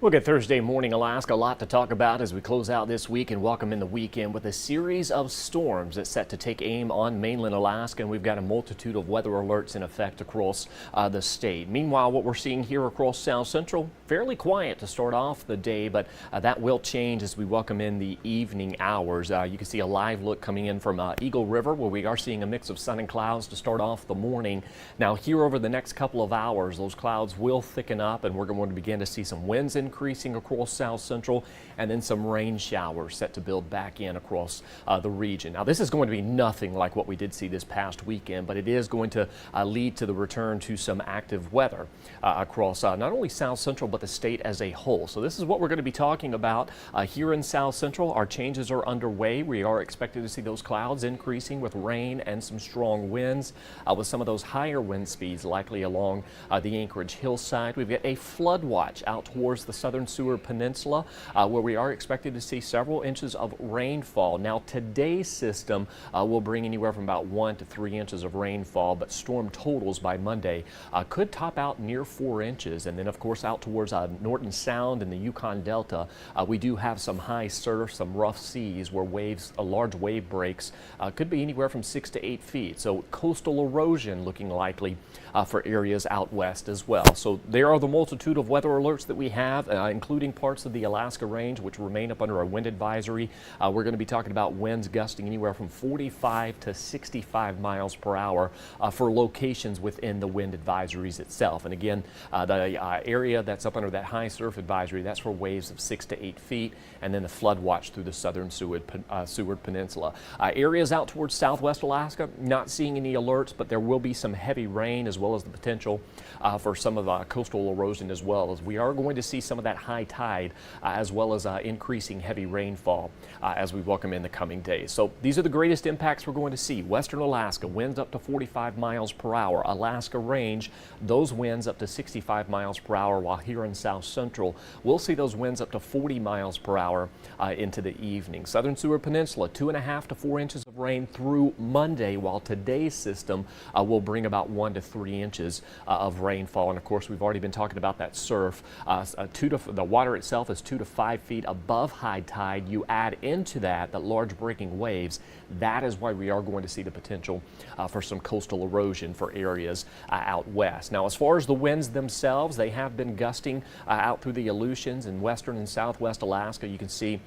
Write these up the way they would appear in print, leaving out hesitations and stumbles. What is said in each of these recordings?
Look at Thursday morning, Alaska. A lot to talk about as we close out this week and welcome in the weekend with a series of storms that's set to take aim on mainland Alaska. And we've got a multitude of weather alerts in effect across the state. Meanwhile, what we're seeing here across South Central, fairly quiet to start off the day, but that will change as we welcome in the evening hours. You can see a live look coming in from Eagle River, where we are seeing a mix of sun and clouds to start off the morning. Now here over the next couple of hours, those clouds will thicken up and we're going to begin to see some winds increasing across South Central, and then some rain showers set to build back in across the region. Now this is going to be nothing like what we did see this past weekend, but it is going to lead to the return to some active weather across not only South Central but the state as a whole. So this is what we're going to be talking about here in South Central. Our changes are underway. We are expected to see those clouds increasing with rain and some strong winds with some of those higher wind speeds likely along the Anchorage hillside. We've got a flood watch out towards the southern Seward Peninsula where we are expected to see several inches of rainfall. Now today's system will bring anywhere from about 1 to 3 inches of rainfall, but storm totals by Monday could top out near 4 inches. And then of course out towards Norton Sound and the Yukon Delta, we do have some high surf, some rough seas where waves, large wave breaks could be anywhere from 6 to 8 feet. So coastal erosion looking likely for areas out west as well. So there are the multitude of weather alerts that we have, including parts of the Alaska Range, which remain up under a wind advisory. We're going to be talking about winds gusting anywhere from 45 to 65 miles per hour for locations within the wind advisories itself. And again, the area that's up under that high surf advisory, that's for waves of 6 to 8 feet, and then the flood watch through the southern Seward Peninsula. Areas out towards southwest Alaska, not seeing any alerts, but there will be some heavy rain as well as the potential for some of coastal erosion as well, as we are going to see some of that high tide as well as increasing heavy rainfall as we welcome in the coming days. So these are the greatest impacts we're going to see. Western Alaska, winds up to 45 miles per hour. Alaska Range, those winds up to 65 miles per hour, while here in South Central, we'll see those winds up to 40 miles per hour into the evening. Southern Seward Peninsula, 2.5 to 4 inches of rain through Monday, while today's system will bring about 1 to 3 inches of rainfall. And of course, we've already been talking about that surf. The water itself is 2 to 5 feet above high tide. You add into that the large breaking waves. That is why we are going to see the potential for some coastal erosion for areas out west. Now, as far as the winds themselves, they have been gusting out through the Aleutians in western and southwest Alaska. You can see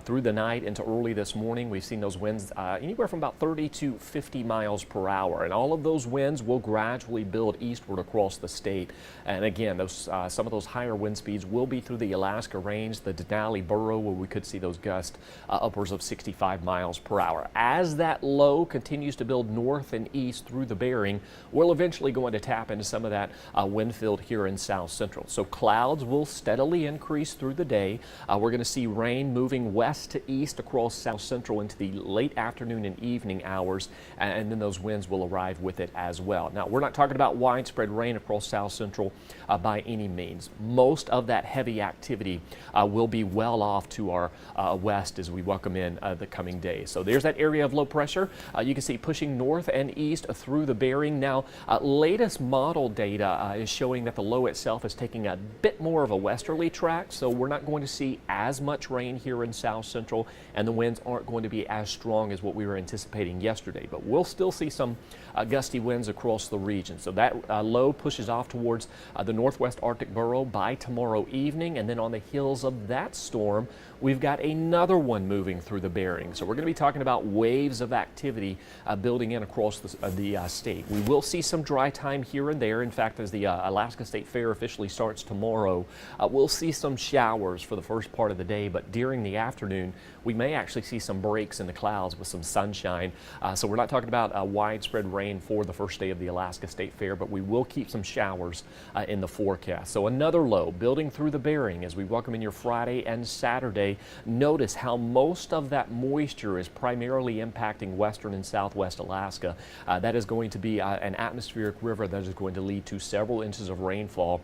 through the night into early this morning, we've seen those winds anywhere from about 30 to 50 miles per hour. And all of those winds will gradually build eastward across the state. And again, those some of those higher wind speeds will be through the Alaska Range, the Denali Borough, where we could see those gusts upwards of 65 miles per hour. As that low continues to build north and east through the Bering, we'll eventually go into tap into some of that wind field here in South Central. So clouds will steadily increase through the day. We're going to see rain moving west to east across South Central into the late afternoon and evening hours, and then those winds will arrive with it as well. Now, we're not talking about widespread rain across South Central by any means. Most of that heavy activity will be well off to our west as we welcome in the coming days. So there's that area of low pressure. You can see pushing north and east through the Bering. Now, latest model data is showing that the low itself is taking a bit more of a westerly track, so we're not going to see as much rain here in South Central, and the winds aren't going to be as strong as what we were anticipating yesterday, but we'll still see some gusty winds across the region. So that low pushes off towards the northwest Arctic Borough by tomorrow evening, and then on the heels of that storm, we've got another one moving through the Bering. So we're going to be talking about waves of activity building in across the state. We will see some dry time here and there. In fact, as the Alaska State Fair officially starts tomorrow, we'll see some showers for the first part of the day, but during the afternoon, we may actually see some breaks in the clouds with some sunshine. So we're not talking about widespread rain for the first day of the Alaska State Fair, but we will keep some showers in the forecast. So another low building through the Bering as we welcome in your Friday and Saturday. today. Notice how most of that moisture is primarily impacting western and southwest Alaska. That is going to be an atmospheric river that is going to lead to several inches of rainfall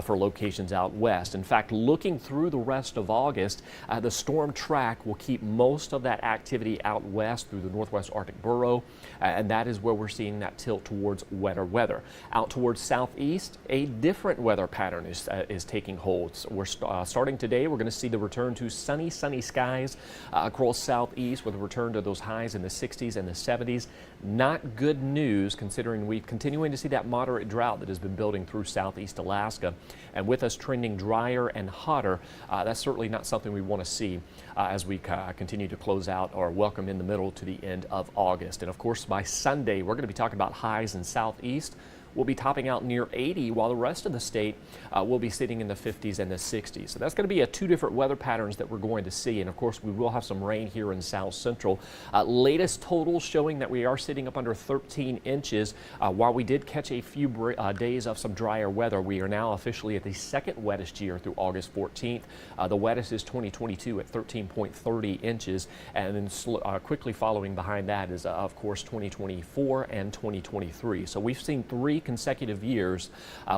for locations out west. In fact, looking through the rest of August, the storm track will keep most of that activity out west through the northwest Arctic Borough, and that is where we're seeing that tilt towards wetter weather. Out towards southeast, a different weather pattern is taking hold. So we're starting today, we're going to see the return to sunny skies across southeast with a return to those highs in the 60s and the 70s. Not good news considering we're continuing to see that moderate drought that has been building through southeast Alaska. And with us trending drier and hotter, that's certainly not something we want to see as we continue to close out or welcome in the middle to the end of August. And of course, by Sunday, we're going to be talking about highs in southeast. We'll be topping out near 80, while the rest of the state will be sitting in the 50s and the 60s. So that's going to be two different weather patterns that we're going to see. And of course, we will have some rain here in South Central. Latest totals showing that we are sitting up under 13 inches. While we did catch a few days of some drier weather, we are now officially at the second wettest year through August 14th. The wettest is 2022 at 13.30 inches. And then quickly following behind that is, of course, 2024 and 2023. So we've seen 3 consecutive years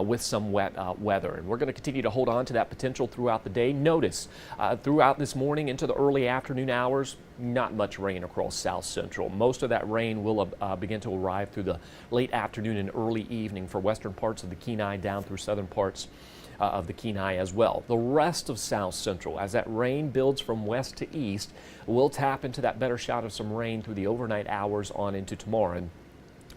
with some wet weather, and we're going to continue to hold on to that potential throughout the day. Notice throughout this morning into the early afternoon hours, not much rain across South Central. Most of that rain will begin to arrive through the late afternoon and early evening for western parts of the Kenai down through southern parts of the Kenai as well. The rest of South Central, as that rain builds from west to east, will tap into that better shot of some rain through the overnight hours on into tomorrow. And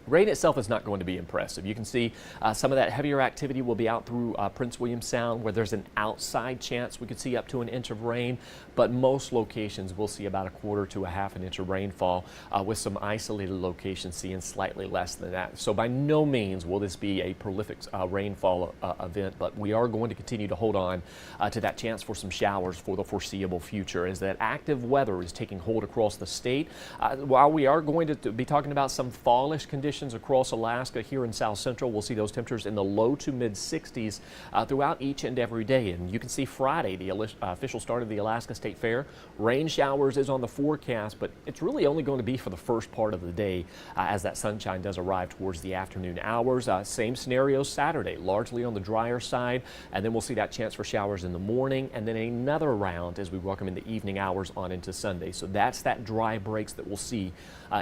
rain itself is not going to be impressive. You can see some of that heavier activity will be out through Prince William Sound, where there's an outside chance we could see up to an inch of rain, but most locations will see about 1/4 to 1/2 inch of rainfall, with some isolated locations seeing slightly less than that. So by no means will this be a prolific rainfall event, but we are going to continue to hold on to that chance for some showers for the foreseeable future as that active weather is taking hold across the state. While we are going to be talking about some fallish conditions across Alaska, here in South Central, we'll see those temperatures in the low to mid 60s throughout each and every day. And you can see Friday, the official start of the Alaska State Fair. Rain showers is on the forecast, but it's really only going to be for the first part of the day as that sunshine does arrive towards the afternoon hours. Same scenario Saturday, largely on the drier side, and then we'll see that chance for showers in the morning, and then another round as we welcome in the evening hours on into Sunday. So that's that dry breaks that we'll see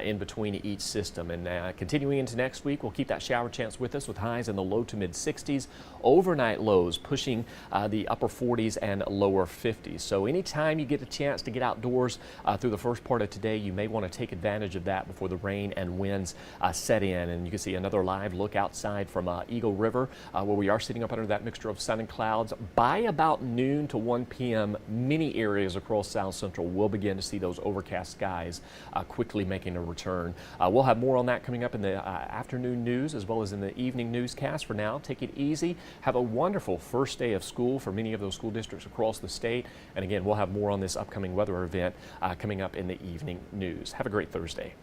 in between each system. And continuing into next week, we'll keep that shower chance with us with highs in the low to mid 60s, overnight lows pushing the upper 40s and lower 50s. So anytime you get a chance to get outdoors through the first part of today, you may want to take advantage of that before the rain and winds set in. And you can see another live look outside from Eagle River, where we are sitting up under that mixture of sun and clouds. By about noon to 1 p.m., many areas across South Central will begin to see those overcast skies quickly making a return. We'll have more on that coming up in the afternoon news as well as in the evening newscast. For now, take it easy. Have a wonderful first day of school for many of those school districts across the state. And again, we'll have more on this upcoming weather event coming up in the evening news. Have a great Thursday.